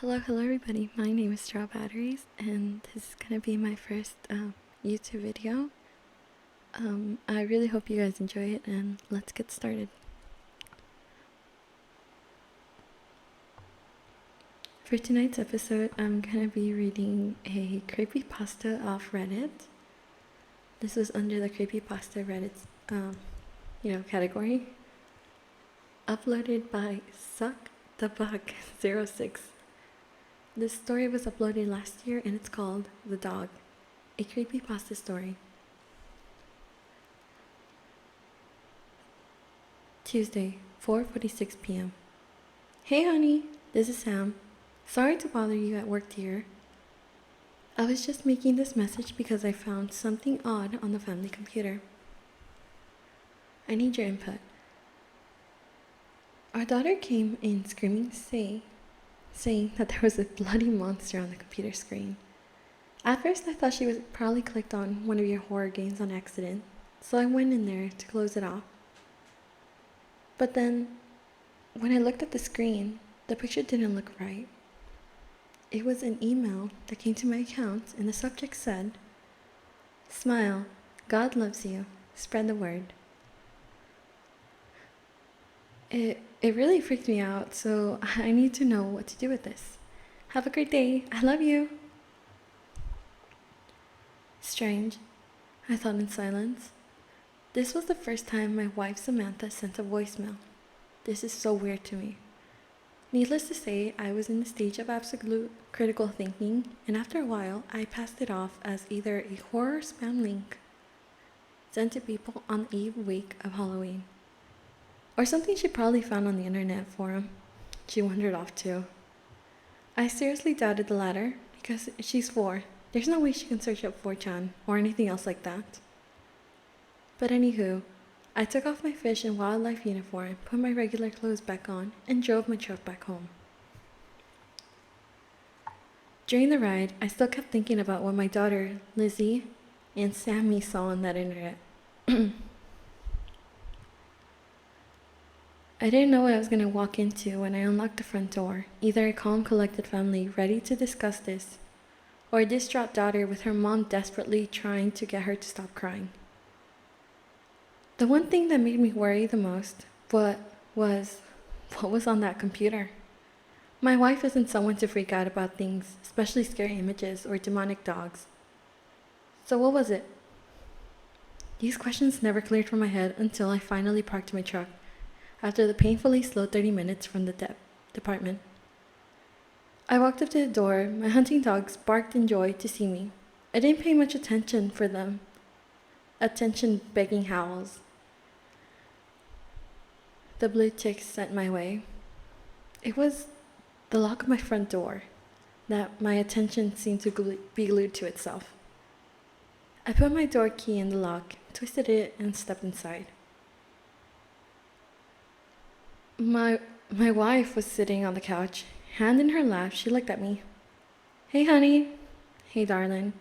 Hello everybody. My name is Straw Batteries, and this is gonna be my first YouTube video. I really hope you guys enjoy it, and let's get started. For tonight's episode, I'm gonna be reading a creepypasta off Reddit. This was under the creepypasta Reddit's, category. Uploaded by SuckTheBuck06. This story was uploaded last year and it's called The Dog, a creepypasta story. Tuesday, 4:46 p.m. Hey honey, this is Sam. Sorry to bother you at work, dear. I was just making this message because I found something odd on the family computer. I need your input. Our daughter came in screaming, saying that there was a bloody monster on the computer screen. At first, I thought she was probably clicked on one of your horror games on accident, so I went in there to close it off. But then, when I looked at the screen, the picture didn't look right. It was an email that came to my account, and the subject said, "Smile, God loves you, spread the word." It really freaked me out, so I need to know what to do with this. Have a great day. I love you. Strange, I thought in silence. This was the first time my wife Samantha sent a voicemail. This is so weird to me. Needless to say, I was in the stage of absolute critical thinking, and after a while, I passed it off as either a horror spam link sent to people on the eve week of Halloween, or something she probably found on the internet forum she wandered off to. I seriously doubted the latter because she's 4. There's no way she can search up 4chan or anything else like that. But anywho, I took off my fish and wildlife uniform, put my regular clothes back on, and drove my truck back home. During the ride, I still kept thinking about what my daughter, Lizzie, and Sammy saw on that internet. I didn't know what I was going to walk into when I unlocked the front door, either a calm, collected family ready to discuss this, or a distraught daughter with her mom desperately trying to get her to stop crying. The one thing that made me worry the most was what was on that computer. My wife isn't someone to freak out about things, especially scary images or demonic dogs. So what was it? These questions never cleared from my head until I finally parked my truck after the painfully slow 30 minutes from the department. I walked up to the door. My hunting dogs barked in joy to see me. I didn't pay much attention for them. Attention-begging howls the blue ticks sent my way. It was the lock of my front door that my attention seemed to be glued to itself. I put my door key in the lock, twisted it, and stepped inside. My wife was sitting on the couch. Hand in her lap, she looked at me. Hey, honey. Hey, darling.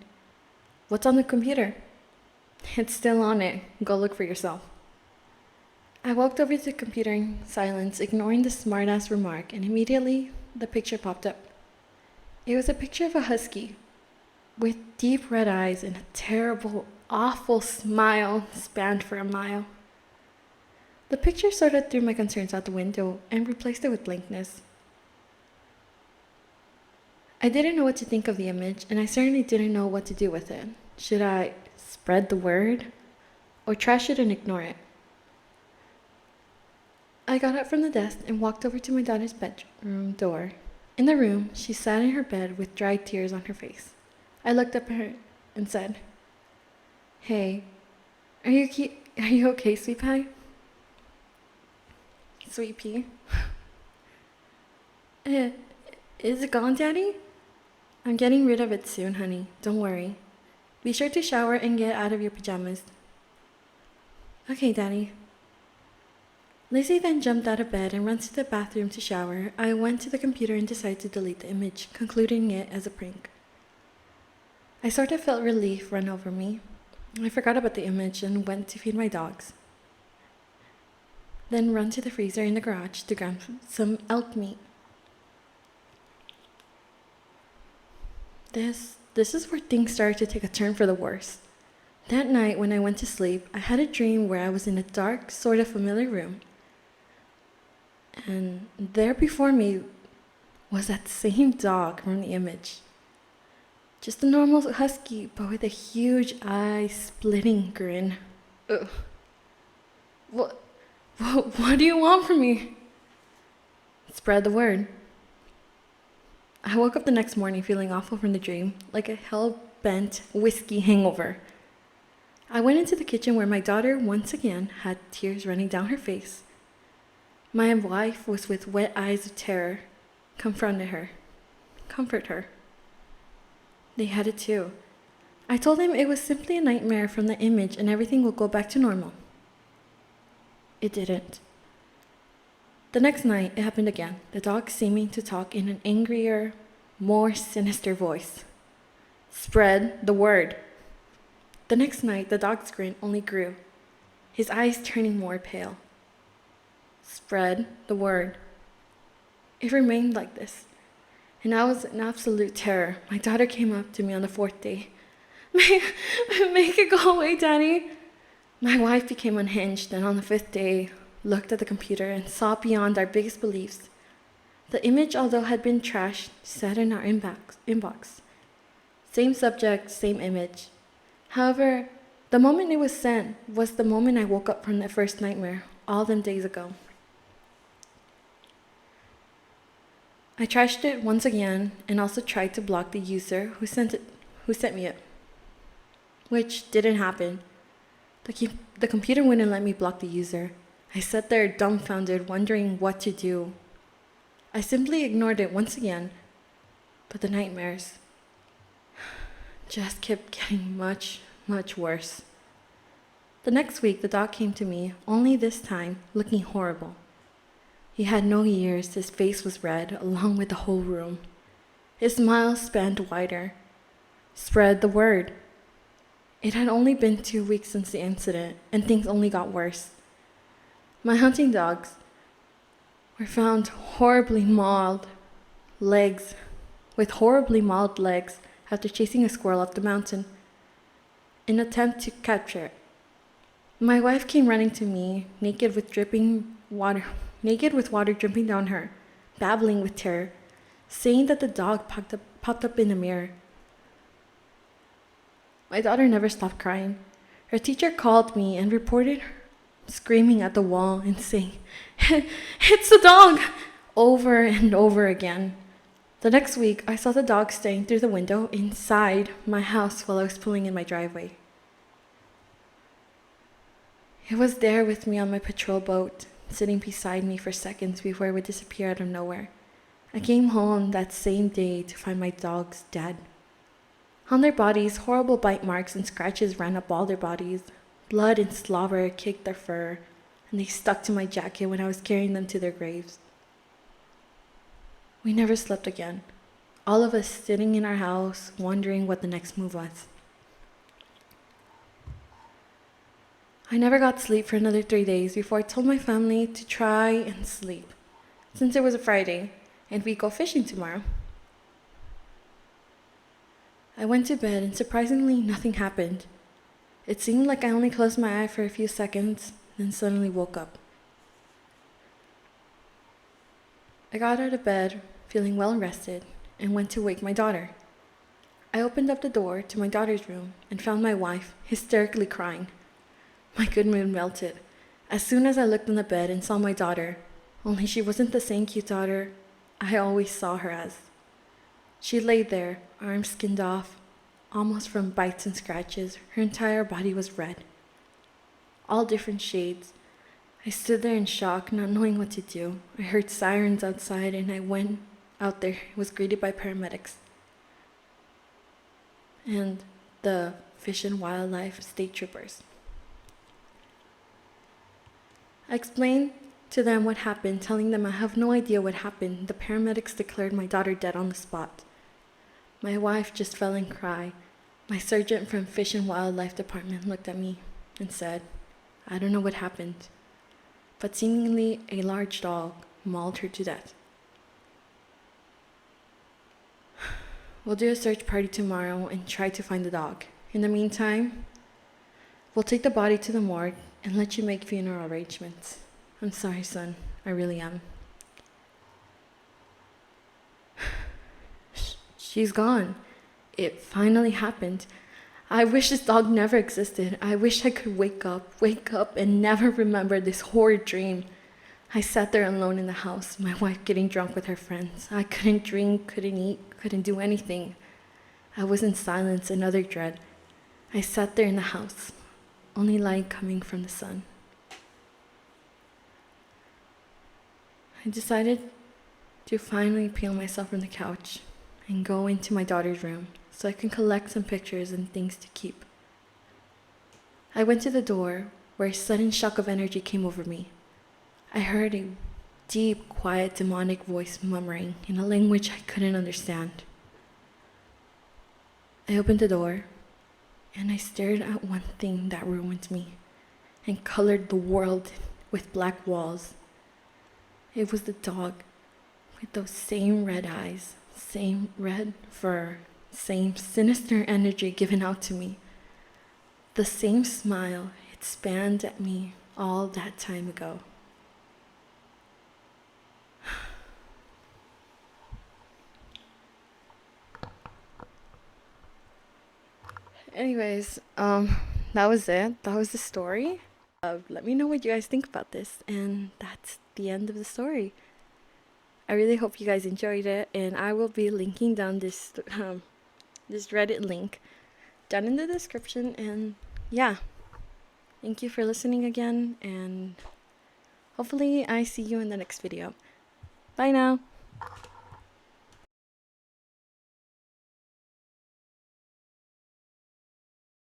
What's on the computer? It's still on it. Go look for yourself. I walked over to the computer in silence, ignoring the smartass remark, and immediately the picture popped up. It was a picture of a husky with deep red eyes and a terrible, awful smile spanned for a mile. The picture sort of threw my concerns out the window and replaced it with blankness. I didn't know what to think of the image, and I certainly didn't know what to do with it. Should I spread the word or trash it and ignore it? I got up from the desk and walked over to my daughter's bedroom door. In the room, she sat in her bed with dry tears on her face. I looked up at her and said, "Hey, are you okay, sweet pie?" Sweet pea. Is it gone, Daddy? I'm getting rid of it soon, honey. Don't worry. Be sure to shower and get out of your pajamas. Okay, Daddy. Lizzie then jumped out of bed and ran to the bathroom to shower. I went to the computer and decided to delete the image, concluding it as a prank. I sort of felt relief run over me. I forgot about the image and went to feed my dogs. Then run to the freezer in the garage to grab some elk meat. This is where things started to take a turn for the worse. That night when I went to sleep, I had a dream where I was in a dark, sort of familiar room. And there before me was that same dog from the image. Just a normal husky, but with a huge eye-splitting grin. Ugh. What do you want from me? Spread the word. I woke up the next morning feeling awful from the dream, like a hell-bent whiskey hangover. I went into the kitchen where my daughter once again had tears running down her face. My wife was with wet eyes of terror, confronted her. Comfort her. They had it too. I told him it was simply a nightmare from the image and everything would go back to normal. It didn't. The next night, it happened again, the dog seeming to talk in an angrier, more sinister voice. Spread the word. The next night, the dog's grin only grew, his eyes turning more pale. Spread the word. It remained like this, and I was in absolute terror. My daughter came up to me on the fourth day. Make it go away, Daddy. My wife became unhinged, and on the fifth day, looked at the computer and saw beyond our biggest beliefs. The image, although had been trashed, sat in our inbox. Same subject, same image. However, the moment it was sent was the moment I woke up from that first nightmare, all them days ago. I trashed it once again and also tried to block the user who sent me it, which didn't happen. The computer wouldn't let me block the user. I sat there dumbfounded, wondering what to do. I simply ignored it once again, but the nightmares just kept getting much, much worse. The next week, the dog came to me, only this time looking horrible. He had no ears, his face was red, along with the whole room. His smile spanned wider. Spread the word. It had only been 2 weeks since the incident, and things only got worse. My hunting dogs were found with horribly mauled legs after chasing a squirrel up the mountain in an attempt to capture it. My wife came running to me, naked with water dripping down her, babbling with terror, saying that the dog popped up in the mirror. My daughter never stopped crying. Her teacher called me and reported her screaming at the wall and saying, "It's the dog!" over and over again. The next week, I saw the dog staring through the window inside my house while I was pulling in my driveway. It was there with me on my patrol boat, sitting beside me for seconds before it would disappear out of nowhere. I came home that same day to find my dogs dead. On their bodies, horrible bite marks and scratches ran up all their bodies. Blood and slobber caked their fur, and they stuck to my jacket when I was carrying them to their graves. We never slept again, all of us sitting in our house, wondering what the next move was. I never got sleep for another 3 days before I told my family to try and sleep, since it was a Friday and we'd go fishing tomorrow. I went to bed and surprisingly nothing happened. It seemed like I only closed my eye for a few seconds, then suddenly woke up. I got out of bed, feeling well rested, and went to wake my daughter. I opened up the door to my daughter's room and found my wife hysterically crying. My good mood melted as soon as I looked on the bed and saw my daughter, only she wasn't the same cute daughter I always saw her as. She lay there, arms skinned off, almost from bites and scratches. Her entire body was red, all different shades. I stood there in shock, not knowing what to do. I heard sirens outside and I went out there, was greeted by paramedics and the Fish and Wildlife state troopers. I explained to them what happened, telling them I have no idea what happened. The paramedics declared my daughter dead on the spot. My wife just fell and cried. My sergeant from Fish and Wildlife Department looked at me and said, "I don't know what happened, but seemingly a large dog mauled her to death." We'll do a search party tomorrow and try to find the dog. In the meantime, we'll take the body to the morgue and let you make funeral arrangements. I'm sorry, son. I really am. She's gone. It finally happened. I wish this dog never existed. I wish I could wake up, and never remember this horrid dream. I sat there alone in the house, my wife getting drunk with her friends. I couldn't drink, couldn't eat, couldn't do anything. I was in silence and utter dread. I sat there in the house, only light coming from the sun. I decided to finally peel myself from the couch and go into my daughter's room so I can collect some pictures and things to keep. I went to the door where a sudden shock of energy came over me. I heard a deep, quiet, demonic voice murmuring in a language I couldn't understand. I opened the door and I stared at one thing that ruined me and colored the world with black walls. It was the dog with those same red eyes, same red fur, same sinister energy given out to me. The same smile it spanned at me all that time ago. Anyways, that was it. That was the story. Let me know what you guys think about this, and that's the end of the story. I really hope you guys enjoyed it, and I will be linking down this Reddit link down in the description. And yeah, thank you for listening again, and hopefully I see you in the next video. Bye now.